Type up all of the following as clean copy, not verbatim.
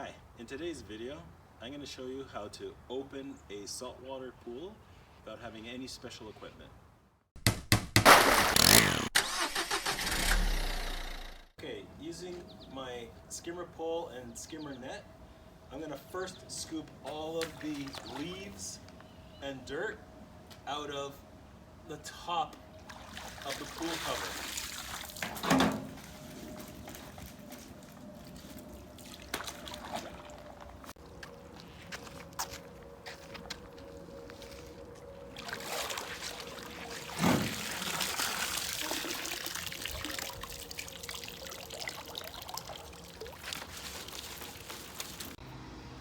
Hi, in today's video, I'm going to show you how to open a saltwater pool without having any special equipment. Okay, using my skimmer pole and skimmer net, I'm going to first scoop all of the leaves and dirt out of the top of the pool cover.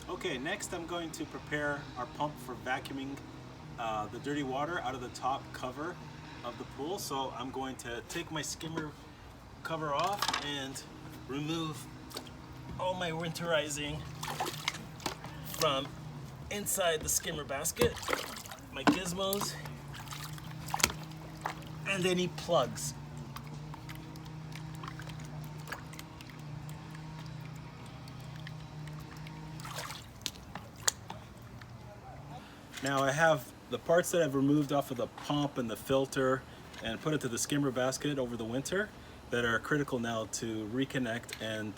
Okay, next I'm going to prepare our pump for vacuuming the dirty water out of the top cover of the pool. So I'm going to take my skimmer cover off and remove all my winterizing from inside the skimmer basket, my gizmos, and any plugs. Now I have the parts that I've removed off of the pump and the filter and put into the skimmer basket over the winter that are critical now to reconnect and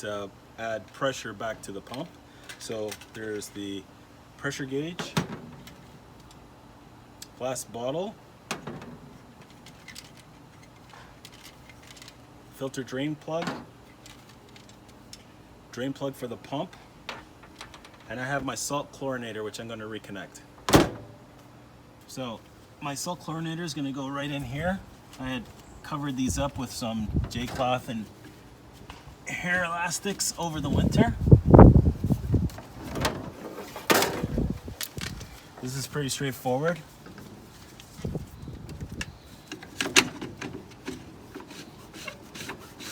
add pressure back to the pump. So there's the pressure gauge, glass bottle, filter drain plug for the pump, and I have my salt chlorinator, which I'm going to reconnect. So my salt chlorinator is going to go right in here. I had covered these up with some J-cloth and hair elastics over the winter. This is pretty straightforward.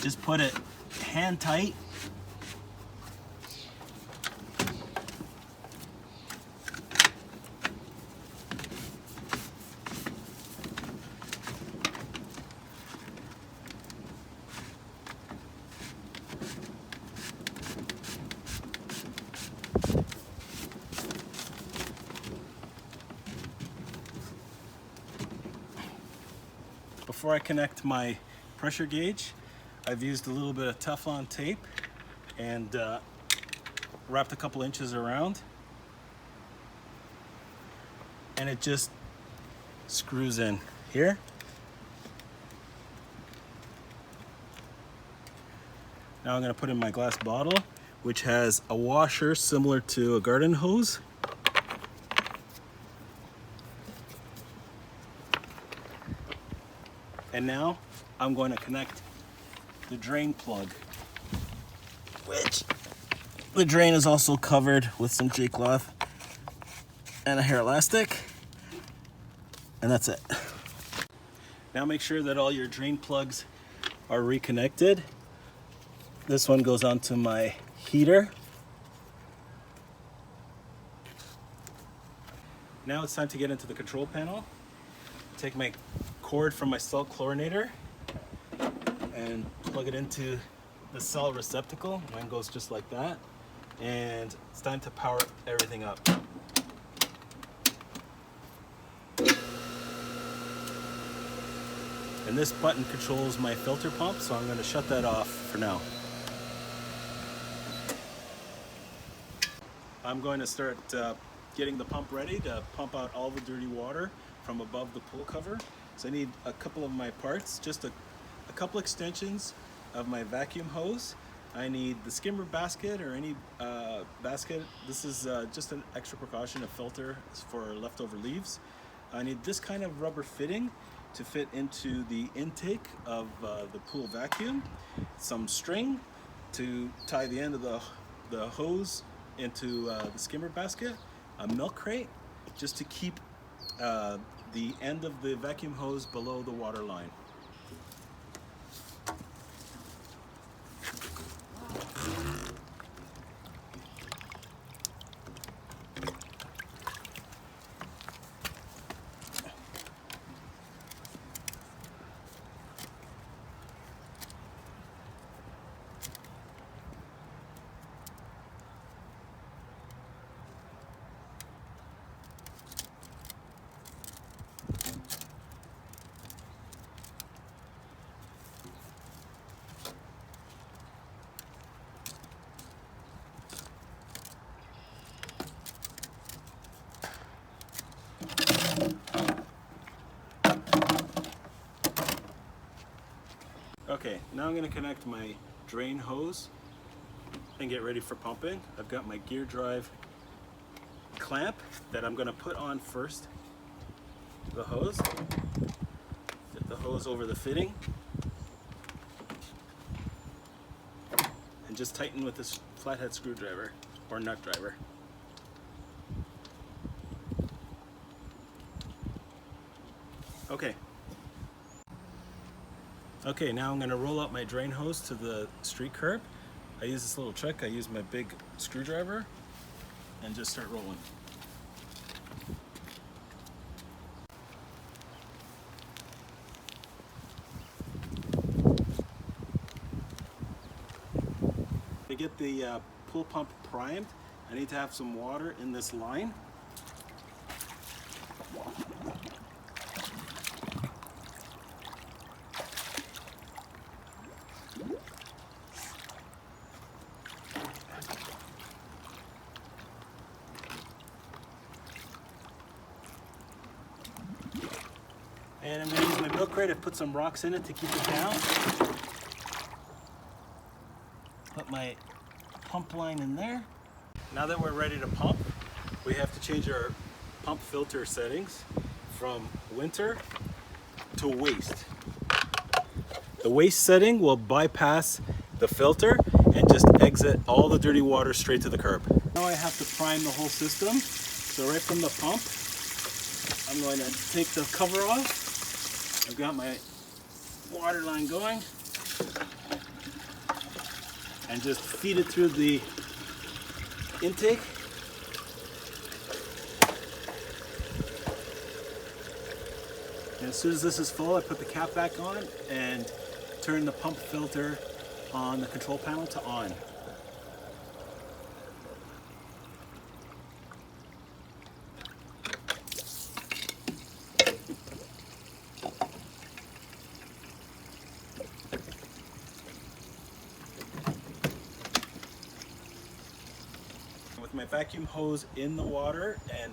Just put it hand tight. Before I connect my pressure gauge, I've used a little bit of Teflon tape and wrapped a couple inches around, and it just screws in here. Now I'm going to put in my glass bottle, which has a washer similar to a garden hose. And now I'm going to connect the drain plug, which the drain is also covered with some J-cloth and a hair elastic, and that's it. Now make sure that all your drain plugs are reconnected. This one goes onto my heater. Now it's time to get into the control panel. Take my cord from my salt chlorinator and plug it into the cell receptacle. Mine goes just like that. And it's time to power everything up. And this button controls my filter pump, so I'm going to shut that off for now. I'm going to start getting the pump ready to pump out all the dirty water from above the pool cover. So I need a couple of my parts, just a couple extensions of my vacuum hose. I need the skimmer basket or any basket. This is just an extra precaution, a filter for leftover leaves. I need this kind of rubber fitting to fit into the intake of the pool vacuum, some string to tie the end of the hose into the skimmer basket, a milk crate just to keep the end of the vacuum hose below the water line. Okay, now I'm going to connect my drain hose and get ready for pumping. I've got my gear drive clamp that I'm going to put on first. The hose. Get the hose over the fitting. And just tighten with this flathead screwdriver or nut driver. Okay. Okay, now I'm going to roll out my drain hose to the street curb. I use this little trick. I use my big screwdriver and just start rolling. To get the pool pump primed, I need to have some water in this line. And I'm going to use my milk crate. I put some rocks in it to keep it down. Put my pump line in there. Now that we're ready to pump, we have to change our pump filter settings from winter to waste. The waste setting will bypass the filter and just exit all the dirty water straight to the curb. Now I have to prime the whole system. So right from the pump, I'm going to take the cover off. I've got my water line going and just feed it through the intake. And as soon as this is full, I put the cap back on and turn the pump filter on the control panel to on. With my vacuum hose in the water and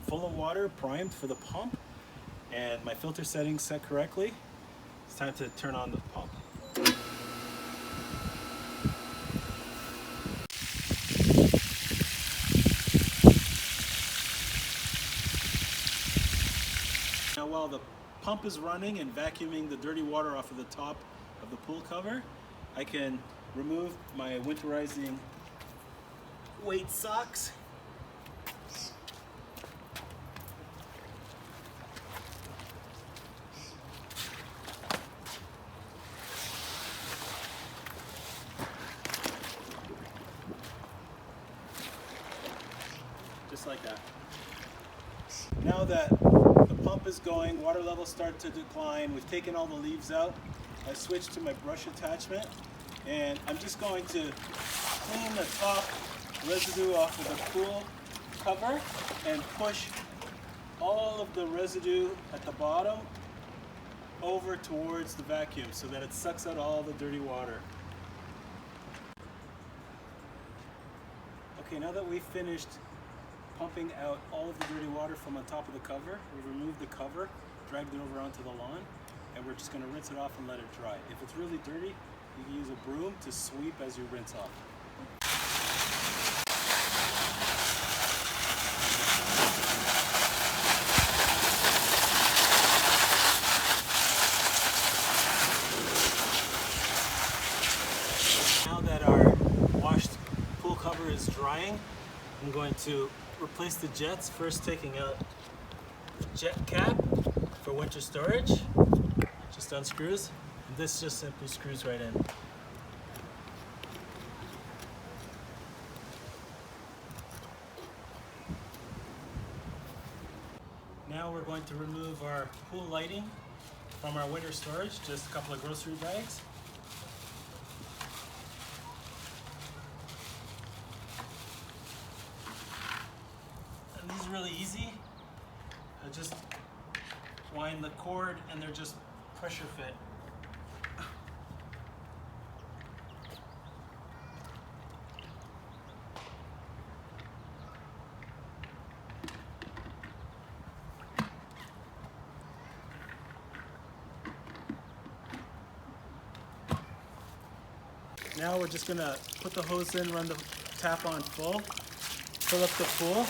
full of water, primed for the pump, and my filter settings set correctly, it's time to turn on the pump. Now while the pump is running and vacuuming the dirty water off of the top of the pool cover, I can remove my winterizing weight socks. Just like that. Now that the pump is going, water levels start to decline, we've taken all the leaves out, I switched to my brush attachment, and I'm just going to clean the top residue off of the pool cover and push all of the residue at the bottom over towards the vacuum so that it sucks out all the dirty water. Okay, now that we've finished pumping out all of the dirty water from on top of the cover, we removed the cover, dragged it over onto the lawn, and we're just going to rinse it off and let it dry. If it's really dirty, you can use a broom to sweep as you rinse off. Now that our washed pool cover is drying, I'm going to replace the jets, first taking out the jet cap for winter storage. Just unscrews, and this just simply screws right in. Now we're going to remove our pool lighting from our winter storage, just a couple of grocery bags. And these are really easy. I just wind the cord and they're just pressure fit. Now we're just gonna put the hose in, run the tap on full, fill up the pool.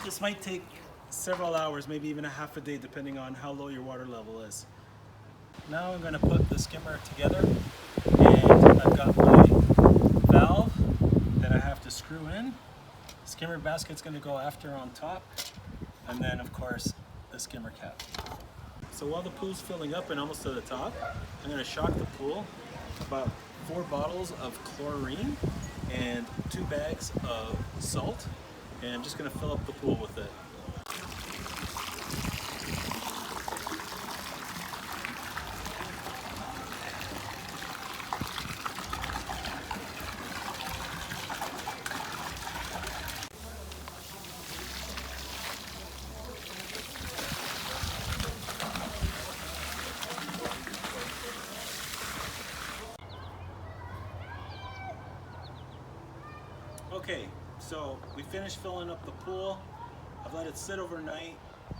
This might take several hours, maybe even a half a day, depending on how low your water level is. Now I'm gonna put the skimmer together, and I've got my valve that I have to screw in. Skimmer basket's gonna go after on top, and then of course the skimmer cap. So while the pool's filling up and almost to the top, I'm gonna shock the pool. About 4 bottles of chlorine and 2 bags of salt, and I'm just gonna fill up the pool with it. Okay, so we finished filling up the pool. I've let it sit overnight.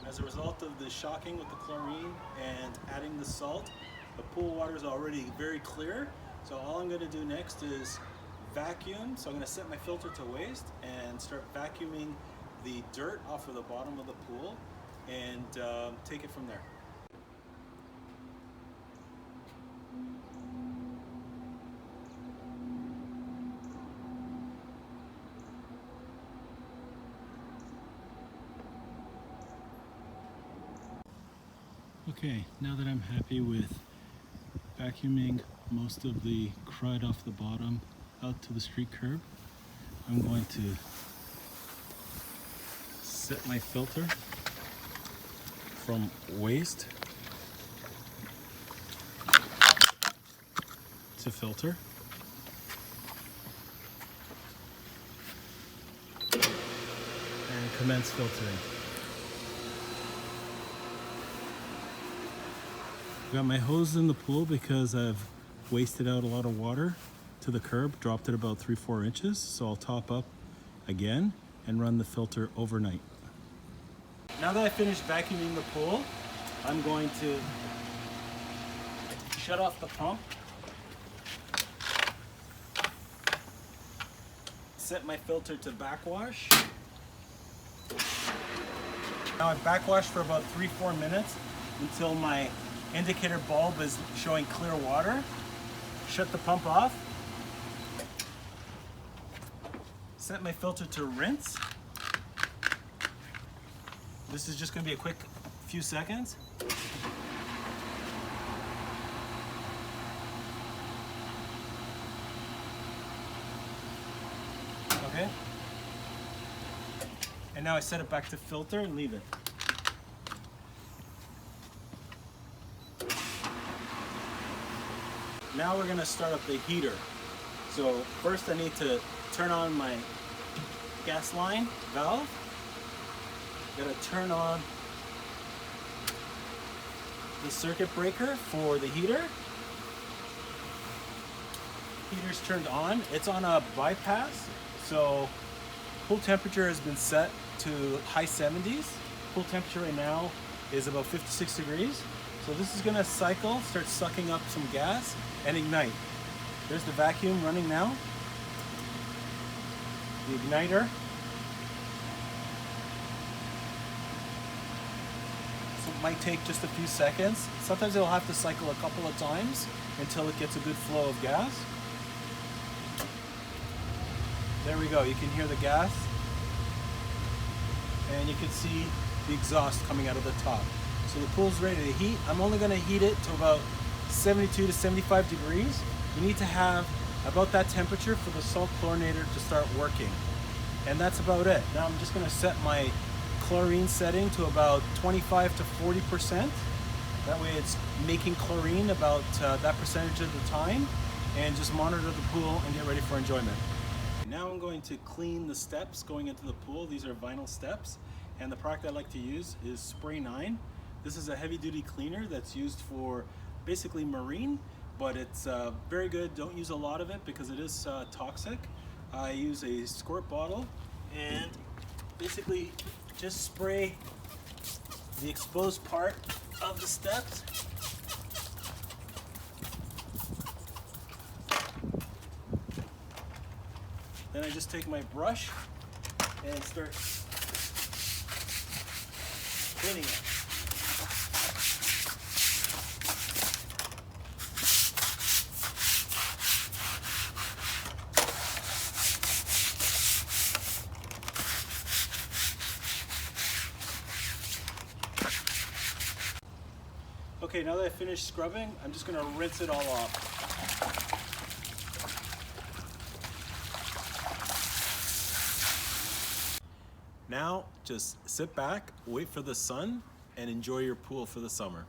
As a result of the shocking with the chlorine and adding the salt, the pool water is already very clear. So all I'm going to do next is vacuum. So I'm going to set my filter to waste and start vacuuming the dirt off of the bottom of the pool and take it from there. Okay, now that I'm happy with vacuuming most of the crud off the bottom out to the street curb, I'm going to set my filter from waste to filter. And commence filtering. Got my hose in the pool because I've wasted out a lot of water to the curb, dropped it about 3-4 inches. So I'll top up again and run the filter overnight. Now that I finished vacuuming the pool, I'm going to shut off the pump, set my filter to backwash. Now I've backwashed for about 3-4 minutes until my indicator bulb is showing clear water. Shut the pump off. Set my filter to rinse. This is just going to be a quick few seconds. Okay. And now I set it back to filter and leave it. Now we're going to start up the heater. So first I need to turn on my gas line valve. Gotta turn on the circuit breaker for the heater. Heater's turned on. It's on a bypass, so pool temperature has been set to high 70s. Pool temperature right now is about 56 degrees. So this is gonna cycle, start sucking up some gas and ignite. There's the vacuum running now. The igniter. So it might take just a few seconds. Sometimes it'll have to cycle a couple of times until it gets a good flow of gas. There we go, you can hear the gas. And you can see the exhaust coming out of the top. So the pool's ready to heat. I'm only gonna heat it to about 72 to 75 degrees. You need to have about that temperature for the salt chlorinator to start working. And that's about it. Now I'm just gonna set my chlorine setting to about 25 to 40%. That way it's making chlorine about that percentage of the time, and just monitor the pool and get ready for enjoyment. Now I'm going to clean the steps going into the pool. These are vinyl steps, and the product I like to use is Spray 9. This is a heavy-duty cleaner that's used for basically marine, but it's very good. Don't use a lot of it because it is toxic. I use a squirt bottle and basically just spray the exposed part of the steps. Then I just take my brush and start cleaning it. Okay, now that I finished scrubbing, I'm just gonna rinse it all off. Now, just sit back, wait for the sun, and enjoy your pool for the summer.